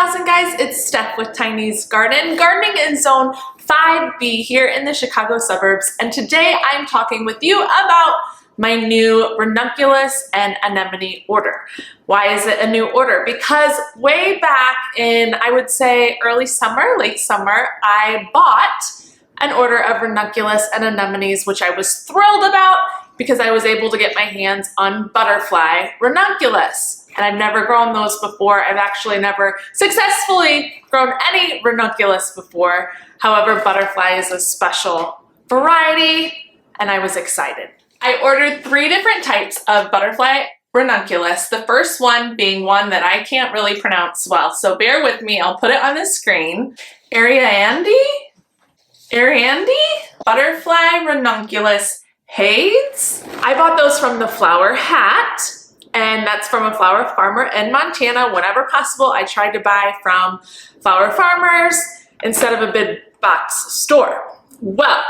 gals and guys, it's Steph with Tiny's Garden, gardening in Zone 5B here in the Chicago suburbs, and today I'm talking with you about my new Ranunculus and Anemone order. Why is it a new order? Because way back in, I would say early summer, late summer, I bought an order of Ranunculus and Anemones, which I was thrilled about because I was able to get my hands on butterfly Ranunculus. And I've never grown those before. I've actually never successfully grown any Ranunculus before. However, butterfly is a special variety, and I was excited. I ordered 3 different types of butterfly Ranunculus, the first one being one that I can't really pronounce well, so bear with me, I'll put it on the screen. Ariandi? Butterfly Ranunculus Hades. I bought those from the Flower Hat, and that's from a flower farmer in Montana. Whenever possible, I tried to buy from flower farmers instead of a big box store. Well,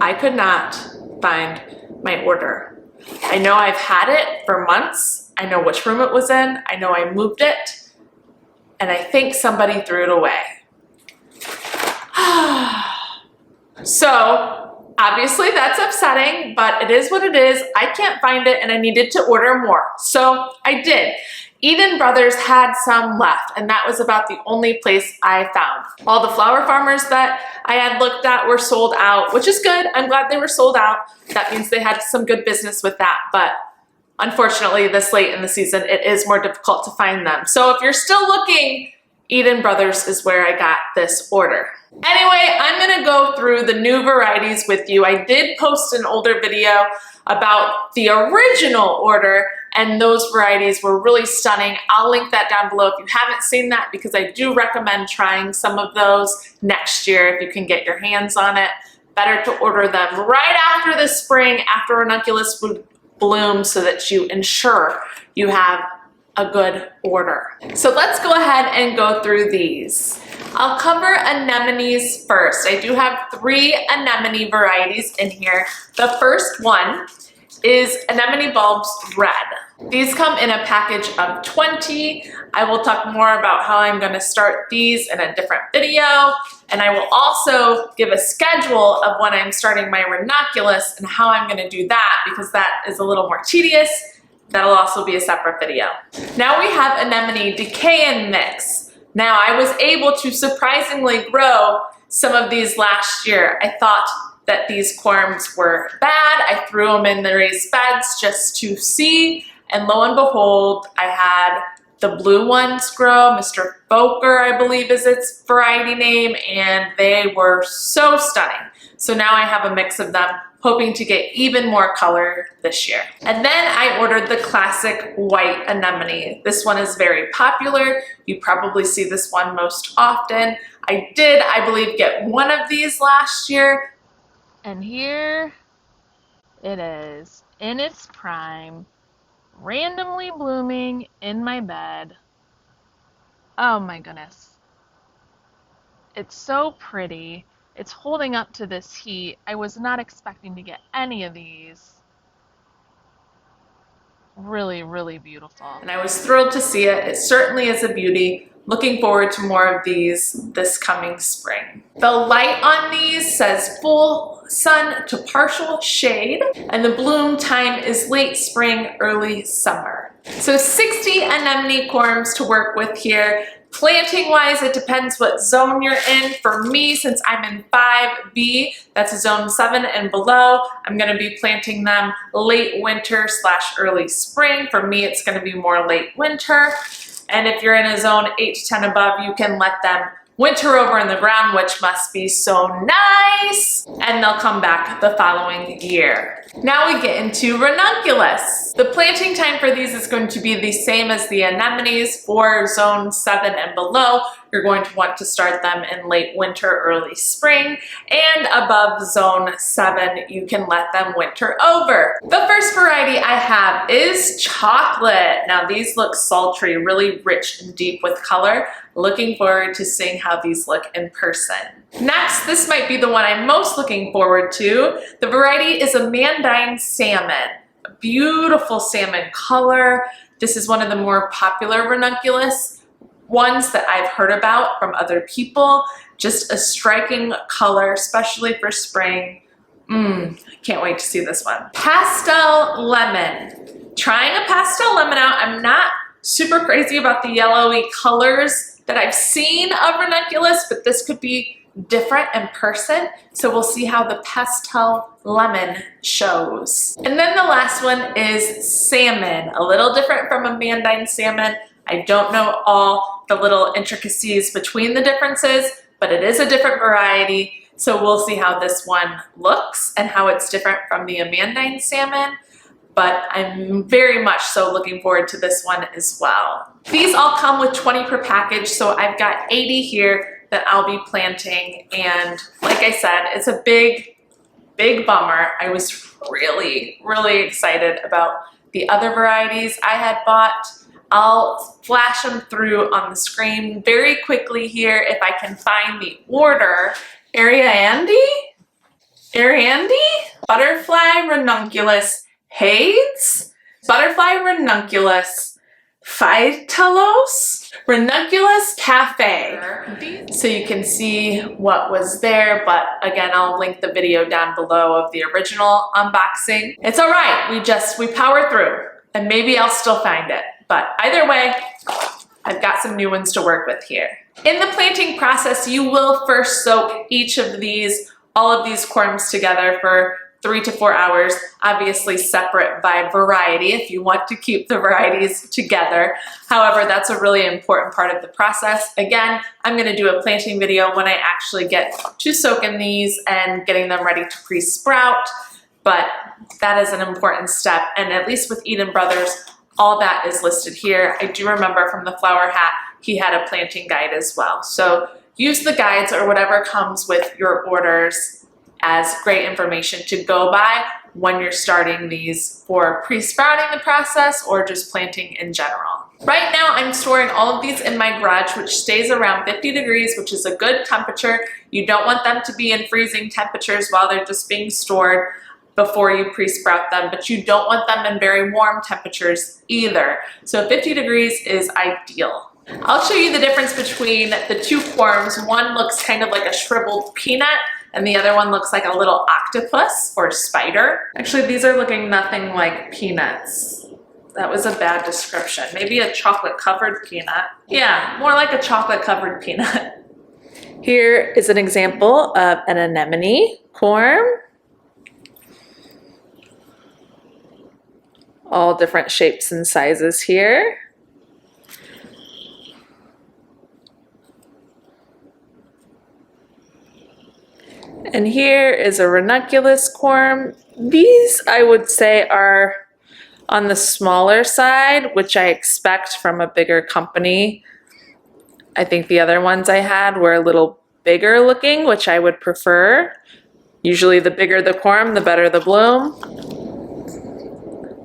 I could not find my order. I know I've had it for months. I know which room it was in. I know I moved it, and I think somebody threw it away. So obviously that's upsetting, but it is what it is. I can't find it and I needed to order more. So I did. Eden Brothers had some left, and that was about the only place I found. All the flower farmers that I had looked at were sold out, which is good. I'm glad they were sold out. That means they had some good business with that, but unfortunately this late in the season, it is more difficult to find them. So if you're still looking, Eden Brothers is where I got this order. Anyway, I'm gonna go through the new varieties with you. I did post an older video about the original order, and those varieties were really stunning. I'll link that down below if you haven't seen that, because I do recommend trying some of those next year if you can get your hands on it. Better to order them right after the spring, after Ranunculus would bloom, so that you ensure you have a good order. So let's go ahead and go through these. I'll cover anemones first. I do have 3 anemone varieties in here. The first one is Anemone Bulbs Red. These come in a package of 20. I will talk more about how I'm going to start these in a different video, and I will also give a schedule of when I'm starting my Ranunculus and how I'm going to do that, because that is a little more tedious. That'll also be a separate video. Now we have Anemone Decay and Mix. Now I was able to surprisingly grow some of these last year. I thought that these corms were bad. I threw them in the raised beds just to see, and lo and behold, I had the blue ones grow. Mr. Foker, I believe is its variety name, and they were so stunning. So now I have a mix of them, hoping to get even more color this year. And then I ordered the classic white anemone. This one is very popular. You probably see this one most often. I did, I believe, get one of these last year. And here it is, in its prime, randomly blooming in my bed. Oh my goodness. It's so pretty. It's holding up to this heat. I was not expecting to get any of these. Really, really beautiful. And I was thrilled to see it. It certainly is a beauty. Looking forward to more of these this coming spring. The light on these says full sun to partial shade, and the bloom time is late spring, early summer. So 60 anemone corms to work with here. Planting wise, it depends what zone you're in. For me, since I'm in 5B, that's zone 7 and below, I'm gonna be planting them late winter / early spring. For me, it's gonna be more late winter. And if you're in a zone 8 to 10 above, you can let them winter over in the ground, which must be so nice, and they'll come back the following year. Now we get into Ranunculus. The planting time for these is going to be the same as the anemones. For zone 7 and below, you're going to want to start them in late winter, early spring, and above zone 7, you can let them winter over. The first variety I have is Chocolate. Now these look sultry, really rich and deep with color. Looking forward to seeing how these look in person. Next, this might be the one I'm most looking forward to. The variety is a Mandine Salmon. A beautiful salmon color. This is one of the more popular Ranunculus ones that I've heard about from other people. Just a striking color, especially for spring. Can't wait to see this one. Pastel lemon. Trying a pastel lemon out. I'm not super crazy about the yellowy colors that I've seen of ranunculus, but this could be different in person. So we'll see how the pastel lemon shows. And then the last one is salmon. A little different from a Mandine salmon. I don't know all the little intricacies between the differences, but it is a different variety. So we'll see how this one looks and how it's different from the Mandine salmon. But I'm very much so looking forward to this one as well. These all come with 20 per package, so I've got 80 here that I'll be planting. And like I said, it's a big bummer. I was really excited about the other varieties I had bought. I'll flash them through on the screen very quickly here if I can find the order. Ariandi, Butterfly Ranunculus Hades, Butterfly Ranunculus Phytalos, Ranunculus Cafe. So you can see what was there, but again, I'll link the video down below of the original unboxing. It's all right, we power through, and maybe I'll still find it. But either way, I've got some new ones to work with here. In the planting process, you will first soak all of these corms together for 3 to 4 hours, obviously separate by variety if you want to keep the varieties together. However, that's a really important part of the process. Again, I'm gonna do a planting video when I actually get to soaking these and getting them ready to pre-sprout, but that is an important step. And at least with Eden Brothers, all that is listed here. I do remember from the Flower Hat, he had a planting guide as well. So use the guides or whatever comes with your orders as great information to go by when you're starting these for pre-sprouting the process or just planting in general. Right now I'm storing all of these in my garage, which stays around 50 degrees, which is a good temperature. You don't want them to be in freezing temperatures while they're just being stored before you pre-sprout them, but you don't want them in very warm temperatures either. So 50 degrees is ideal. I'll show you the difference between the two corms. One looks kind of like a shriveled peanut, and the other one looks like a little octopus or spider. Actually, these are looking nothing like peanuts. That was a bad description. Maybe a chocolate-covered peanut. Yeah, more like a chocolate-covered peanut. Here is an example of an anemone corm. All different shapes and sizes here. And here is a ranunculus corm. These, I would say, are on the smaller side, which I expect from a bigger company. I think the other ones I had were a little bigger looking, which I would prefer. Usually the bigger the corm, the better the bloom.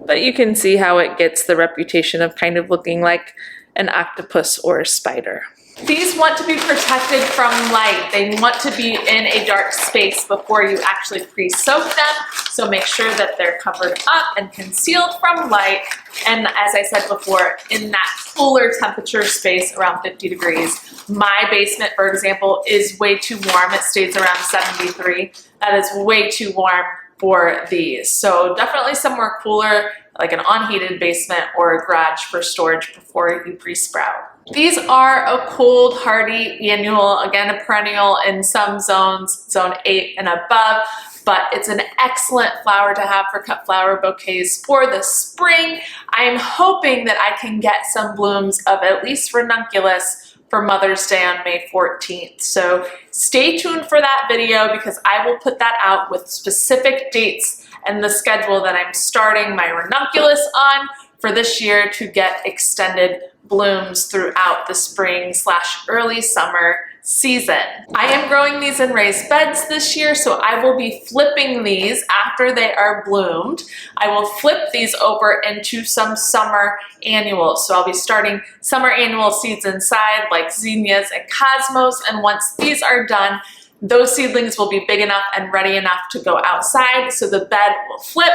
But you can see how it gets the reputation of kind of looking like an octopus or a spider. These want to be protected from light. They want to be in a dark space before you actually pre-soak them. So make sure that they're covered up and concealed from light. And as I said before, in that cooler temperature space around 50 degrees. My basement, for example, is way too warm. It stays around 73. That is way too warm for these. So definitely somewhere cooler, like an unheated basement or a garage for storage before you pre-sprout. These are a cold, hardy annual, again, a perennial in some zones, zone 8 and above, but it's an excellent flower to have for cut flower bouquets for the spring. I'm hoping that I can get some blooms of at least ranunculus for Mother's Day on May 14th. So stay tuned for that video because I will put that out with specific dates and the schedule that I'm starting my ranunculus on for this year to get extended blooms throughout the spring/early summer season. I am growing these in raised beds this year, so I will be flipping these after they are bloomed. I will flip these over into some summer annuals. So I'll be starting summer annual seeds inside like zinnias and cosmos, and once these are done, those seedlings will be big enough and ready enough to go outside, so the bed will flip.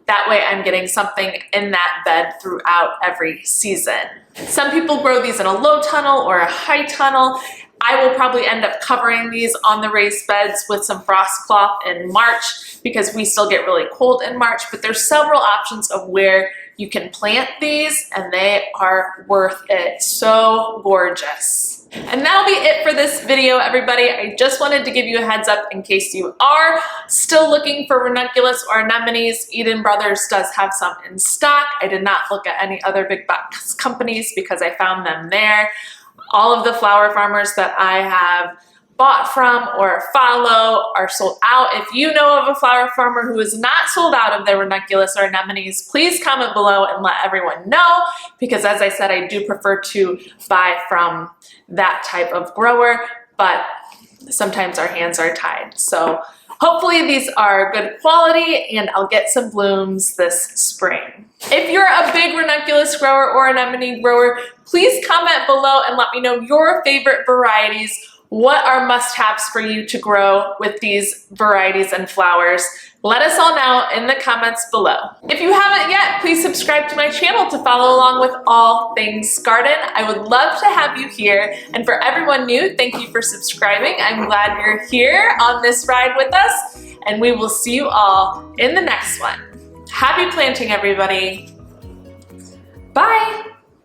That way I'm getting something in that bed throughout every season. Some people grow these in a low tunnel or a high tunnel. I will probably end up covering these on the raised beds with some frost cloth in March because we still get really cold in March, but there's several options of where you can plant these and they are worth it. So gorgeous. And that'll be it for this video, everybody. I just wanted to give you a heads up in case you are still looking for ranunculus or anemones. Eden Brothers does have some in stock. I did not look at any other big box companies because I found them there. All of the flower farmers that I have bought from or follow are sold out. If you know of a flower farmer who is not sold out of their ranunculus or anemones, please comment below and let everyone know, because as I said, I do prefer to buy from that type of grower, but sometimes our hands are tied. So hopefully these are good quality and I'll get some blooms this spring. If you're a big ranunculus grower or anemone grower, please comment below and let me know your favorite varieties. What are must-haves for you to grow with these varieties and flowers? Let us all know in the comments below. If you haven't yet, please subscribe to my channel to follow along with all things garden. I would love to have you here. And for everyone new, thank you for subscribing. I'm glad you're here on this ride with us. And we will see you all in the next one. Happy planting, everybody. Bye.